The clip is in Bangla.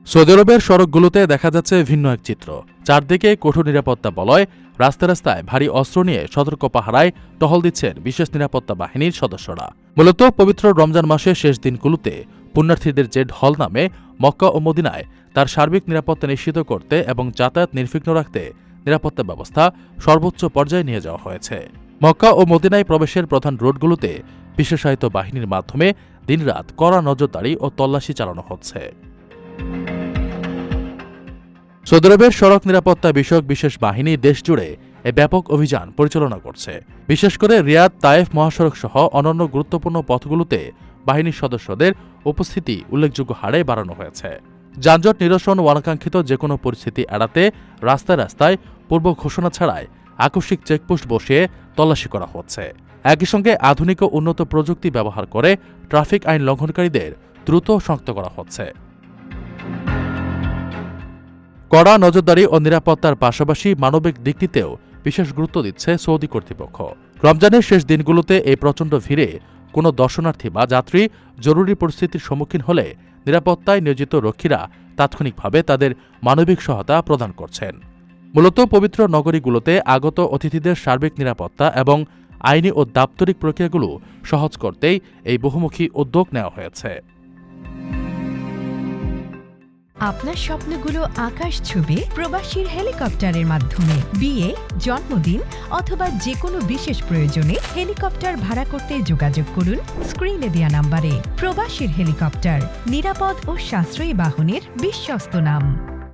সৌদি আরবের সড়কগুলোতে দেখা যাচ্ছে ভিন্ন এক চিত্র। চারদিকে কঠোর নিরাপত্তা বলয়, রাস্তায় রাস্তায় ভারী অস্ত্র নিয়ে সতর্ক পাহারায় টহল দিচ্ছেন বিশেষ নিরাপত্তা বাহিনীর সদস্যরা। মূলত পবিত্র রমজান মাসের শেষ দিনগুলোতে পুণ্যার্থীদের যে ঢল নামে মক্কা ও মদিনায় তার সার্বিক নিরাপত্তা নিশ্চিত করতে এবং যাতায়াত নির্বিঘ্ন রাখতে নিরাপত্তা ব্যবস্থা সর্বোচ্চ পর্যায়ে নিয়ে যাওয়া হয়েছে। মক্কা ও মদিনায় প্রবেশের প্রধান রোডগুলোতে বিশেষায়িত বাহিনীর মাধ্যমে দিনরাত কড়া নজরদারি ও তল্লাশি চালানো হচ্ছে। সৌদি আরবের সড়ক নিরাপত্তা বিষয়ক বিশেষ বাহিনী দেশজুড়ে এ ব্যাপক অভিযান পরিচালনা করছে। বিশেষ করে রিয়াদ তায়েফ মহাসড়ক সহ অন্যান্য গুরুত্বপূর্ণ পথগুলোতে বাহিনীর সদস্যদের উপস্থিতি উল্লেখযোগ্য হারে বাড়ানো হয়েছে। যানজট নিরসন ও অনাকাঙ্ক্ষিত যে কোনো পরিস্থিতি এড়াতে রাস্তায় রাস্তায় পূর্ব ঘোষণা ছাড়াই আকস্মিক চেকপোস্ট বসিয়ে তল্লাশি করা হচ্ছে। একই সঙ্গে আধুনিক ও উন্নত প্রযুক্তি ব্যবহার করে ট্রাফিক আইন লঙ্ঘনকারীদের দ্রুত শনাক্ত করা হচ্ছে। কড়া নজরদারি ও নিরাপত্তার পাশাপাশি মানবিক দিকটিতেও বিশেষ গুরুত্ব দিচ্ছে সৌদি কর্তৃপক্ষ। রমজানের শেষ দিনগুলোতে এই প্রচণ্ড ভিড়ে কোনো দর্শনার্থী বা যাত্রী জরুরি পরিস্থিতির সম্মুখীন হলে নিরাপত্তায় নিয়োজিত রক্ষীরা তাৎক্ষণিকভাবে তাদের মানবিক সহায়তা প্রদান করছেন। মূলত পবিত্র নগরীগুলোতে আগত অতিথিদের সার্বিক নিরাপত্তা এবং আইনি ও দাপ্তরিক প্রক্রিয়াগুলো সহজ করতেই এই বহুমুখী উদ্যোগ নেওয়া হয়েছে। আপনার স্বপ্নগুলো আকাশ ছুবে প্রবাসীর হেলিকপ্টারের মাধ্যমে। বিয়ে, জন্মদিন অথবা যে কোনো বিশেষ প্রয়োজনে হেলিকপ্টার ভাড়া করতে যোগাযোগ করুন স্ক্রিনে দেয়া নাম্বারে। প্রবাসীর হেলিকপ্টার, নিরাপদ ও সাশ্রয়ী বাহনের বিশ্বস্ত নাম।